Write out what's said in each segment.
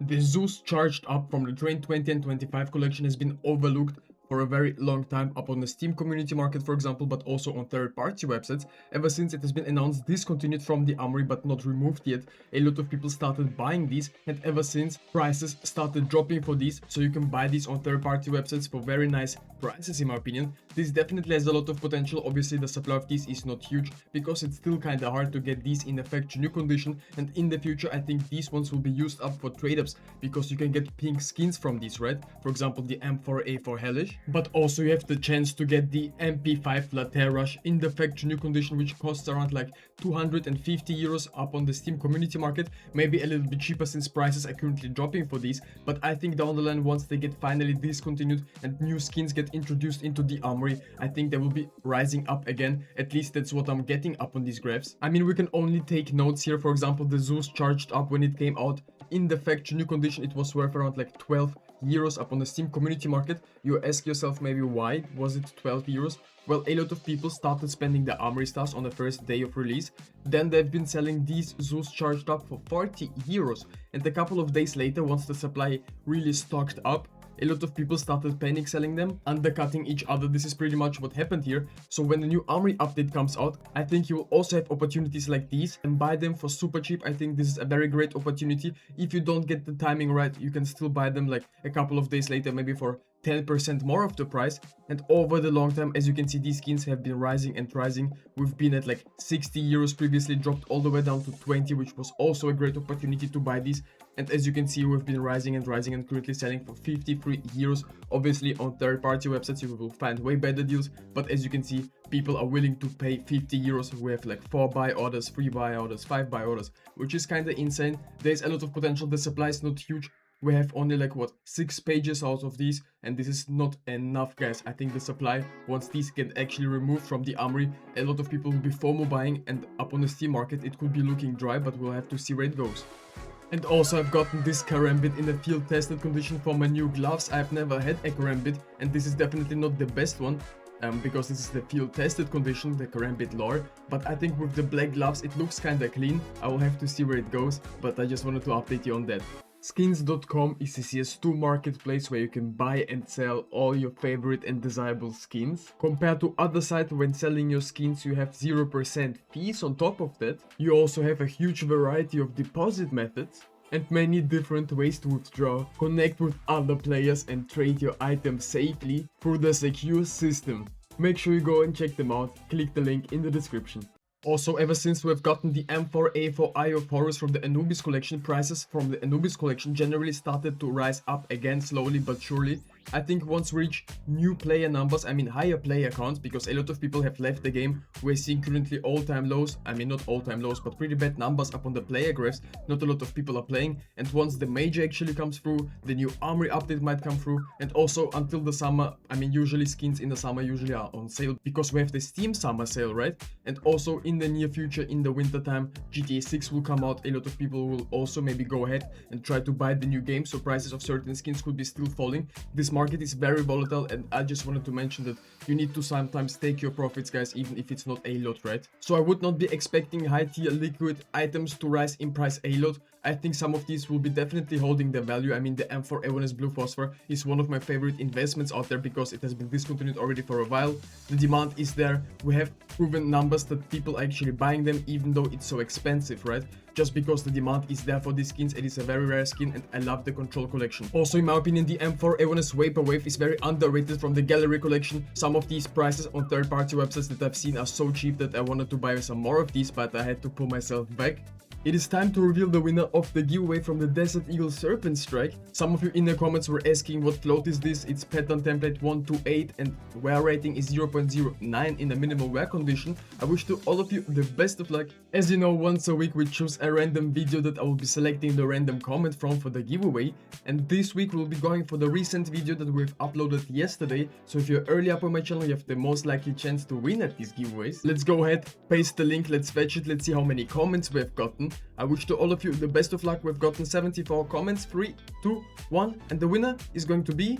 The Zeus charged up from the Train 20 and 25 collection has been overlooked for a very long time up on the Steam community market, for example, but also on third-party websites. Ever since it has been announced discontinued from the Armory but not removed yet, a lot of people started buying these, and ever since prices started dropping for these, so you can buy these on third-party websites for very nice prices in my opinion. This definitely has a lot of potential. Obviously the supply of these is not huge because it's still kinda hard to get these in effect new condition, and in the future I think these ones will be used up for trade-ups because you can get pink skins from these, right? For example the M4A4 Hellish, but also you have the chance to get the MP5 Latte Rush in the factory new condition, which costs around like 250 euros up on the Steam community market, maybe a little bit cheaper since prices are currently dropping for these, but I think down the line once they get finally discontinued and new skins get introduced into the Armory, I think they will be rising up again. At least that's what I'm getting up on these graphs. I mean, we can only take notes here. For example, the Zeus charged up when it came out in the factory new condition, it was worth around like 12 euros up on the Steam community market. You ask yourself maybe why was it 12 euros? Well, a lot of people started spending the Armory stars on the first day of release. Then they've been selling these Zeus charged up for 40 euros. And a couple of days later, once the supply really stocked up, a lot of people started panic selling them, undercutting each other. This is pretty much what happened here. So when the new Armory update comes out, I think you will also have opportunities like these and buy them for super cheap. I think this is a very great opportunity. If you don't get the timing right, you can still buy them like a couple of days later, maybe for 10% more of the price. And over the long time, as you can see, these skins have been rising and rising. We've been at like 60 euros previously, dropped all the way down to 20, which was also a great opportunity to buy these. And as you can see, we've been rising and rising and currently selling for 53 euros. Obviously on third-party websites you will find way better deals, but as you can see, people are willing to pay 50 euros. We have like 4 buy orders, 3 buy orders, 5 buy orders, which is kind of insane. There's a lot of potential. The supply is not huge. We have only like what, 6 pages out of these, and this is not enough, guys. I think the supply, once these get actually removed from the Armory, a lot of people will be FOMO buying, and up on the Steam market it could be looking dry, but we'll have to see where it goes. And also I've gotten this karambit in the field tested condition for my new gloves. I've never had a karambit, and this is definitely not the best one. Because this is the field tested condition, the karambit lore, but I think with the black gloves it looks kinda clean. I will have to see where it goes, but I just wanted to update you on that. Skins.com is a CS2 marketplace where you can buy and sell all your favorite and desirable skins. Compared to other sites, when selling your skins you have 0% fees on top of that. You also have a huge variety of deposit methods and many different ways to withdraw, connect with other players and trade your items safely through the secure system. Make sure you go and check them out, click the link in the description. Also, ever since we've gotten the M4A4 Eye of Horus from the Anubis collection, prices from the Anubis collection generally started to rise up again slowly but surely. I think once we reach new player numbers, I mean higher player counts, because a lot of people have left the game. We're seeing currently all-time lows, I mean not all-time lows, but pretty bad numbers up on the player graphs. Not a lot of people are playing, and once the major actually comes through, the new Armory update might come through, and also until the summer, I mean usually skins in the summer usually are on sale, because we have the Steam summer sale, right? And also in the near future, in the winter time, GTA 6 will come out. A lot of people will also maybe go ahead and try to buy the new game, so prices of certain skins could be still falling. This market is very volatile, and I just wanted to mention that you need to sometimes take your profits, guys, even if it's not a lot, right? So I would not be expecting high tier liquid items to rise in price a lot. I think some of these will be definitely holding their value. I mean, the M4A1S Blue Phosphor is one of my favorite investments out there because it has been discontinued already for a while. The demand is there. We have proven numbers that people are actually buying them, even though it's so expensive, right? Just because the demand is there for these skins. It is a very rare skin, and I love the Control collection. Also, in my opinion, the M4A1S Vaporwave is very underrated from the Gallery collection. Some of these prices on third-party websites that I've seen are so cheap that I wanted to buy some more of these, but I had to pull myself back. It is time to reveal the winner of the giveaway from the Desert Eagle Serpent Strike. Some of you in the comments were asking what float is this. It's pattern template 128 and wear rating is 0.09 in the minimal wear condition. I wish to all of you the best of luck. As you know, once a week we choose a random video that I will be selecting the random comment from for the giveaway. And this week we'll be going for the recent video that we've uploaded yesterday. So if you're early up on my channel, you have the most likely chance to win at these giveaways. Let's go ahead, paste the link, let's fetch it, let's see how many comments we've gotten. I wish to all of you the best of luck. We've gotten 74 comments. 3, 2, 1, and the winner is going to be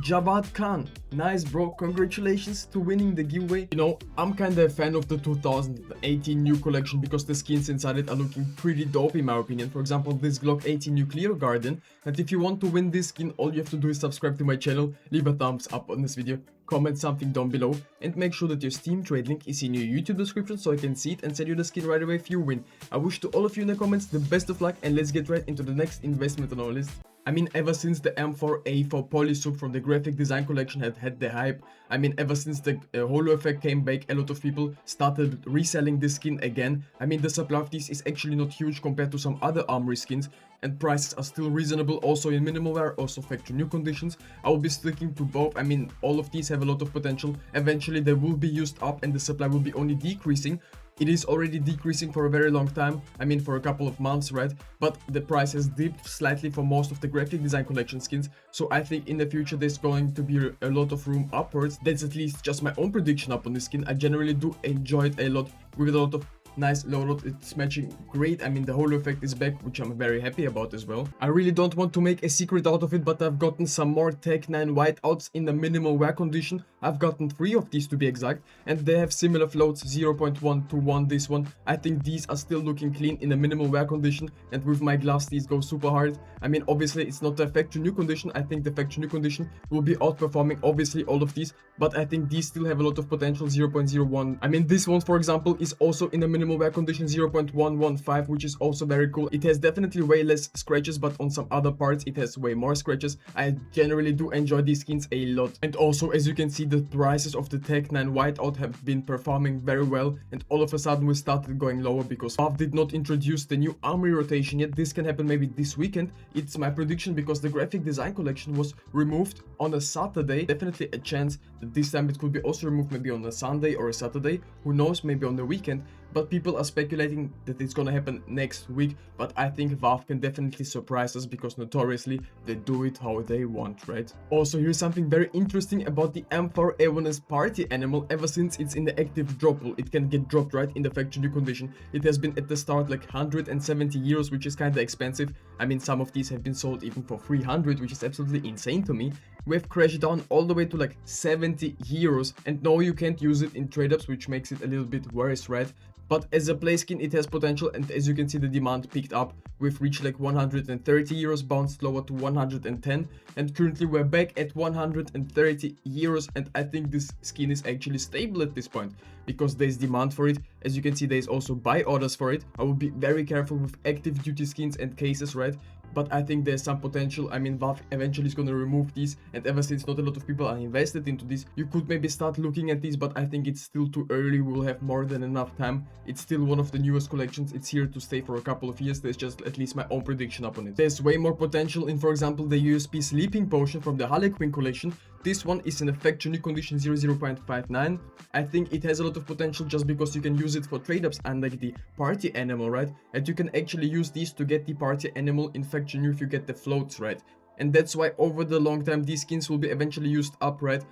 Javad Khan. Nice, bro. Congratulations to winning the giveaway. You know, I'm kind of a fan of the 2018 new collection because the skins inside it are looking pretty dope in my opinion. For example, this Glock 18 Nuclear Garden. And if you want to win this skin, all you have to do is subscribe to my channel, leave a thumbs up on this video, comment something down below, and make sure that your Steam trade link is in your YouTube description so I can see it and send you the skin right away if you win. I wish to all of you in the comments the best of luck, and let's get right into the next investment on our list. I mean, ever since the M4A4 Polysoup from the graphic design collection had the hype, I mean, ever since the holo effect came back, a lot of people started reselling this skin again. I mean, the supply of these is actually not huge compared to some other Armory skins, and prices are still reasonable, also in minimal wear, also factory new conditions. I will be sticking to both. I mean, all of these have a lot of potential. Eventually they will be used up and the supply will be only decreasing. It is already decreasing for a very long time, I mean for a couple of months, right? But the price has dipped slightly for most of the graphic design collection skins, so I think in the future there's going to be a lot of room upwards. That's at least just my own prediction up on this skin. I generally do enjoy it a lot, with a lot of nice low lot. It's matching great. I mean, the holo effect is back, which I'm very happy about as well. I really don't want to make a secret out of it, but I've gotten some more Tech 9 whiteouts in the minimal wear condition. I've gotten 3 of these to be exact, and they have similar floats, 0.1 to 1 this one. I think these are still looking clean in the minimal wear condition, and with my gloves these go super hard. I mean, obviously it's not the factory new condition. I think the factory new condition will be outperforming obviously all of these, but I think these still have a lot of potential, 0.01. I mean, this one for example is also in the minimal wear condition, 0.115, which is also very cool. It has definitely way less scratches, but on some other parts it has way more scratches. I generally do enjoy these skins a lot. And also, as you can see, the prices of the Tech 9 whiteout have been performing very well, and all of a sudden we started going lower because Valve did not introduce the new Armory rotation yet. This can happen maybe this weekend. It's my prediction because the graphic design collection was removed on a Saturday. Definitely a chance that this time it could be also removed maybe on a Sunday or a Saturday, who knows, maybe on the weekend. But people are speculating that it's gonna happen next week, but I think Valve can definitely surprise us because notoriously they do it how they want, right? Also, here's something very interesting about the M4A1's party animal. Ever since it's in the active drop pool, it can get dropped right in the factory new condition. It has been at the start like 170 euros, which is kinda expensive. I mean, some of these have been sold even for 300, which is absolutely insane to me. We've crashed down all the way to like 70 euros, and no, you can't use it in trade-ups, which makes it a little bit worse, right? But as a play skin, it has potential, and as you can see, the demand picked up. We've reached like 130 euros, bounced lower to 110, and currently we're back at 130 euros, and I think this skin is actually stable at this point because there's demand for it. As you can see, there's also buy orders for it. I will be very careful with active duty skins and cases, right? But I think there's some potential. I mean, Valve eventually is going to remove these, and ever since not a lot of people are invested into this, you could maybe start looking at these, but I think it's still too early. We'll have more than enough time. It's still one of the newest collections. It's here to stay for a couple of years. There's just at least my own prediction up on it. There's way more potential in, for example, the USP Sleeping Potion from the Harlequin collection. This one is in a factory new condition, 0.59. I think it has a lot of potential just because you can use it for trade-ups and like the party animal, right? And you can actually use these to get the party animal in factory new if you get the floats, right? And that's why over the long time these skins will be eventually used up, right?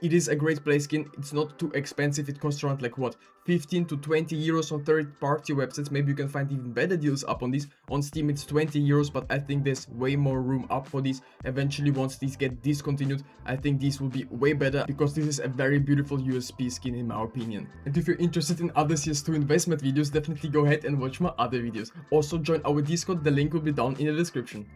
It is a great play skin. It's not too expensive. It costs around like what, 15 to 20 euros on third-party websites. Maybe you can find even better deals up on these. On Steam it's 20 euros, but I think there's way more room up for these. Eventually, once these get discontinued, I think these will be way better because this is a very beautiful USP skin in my opinion. And if you're interested in other CS2 investment videos, definitely go ahead and watch my other videos. Also join our Discord, the link will be down in the description.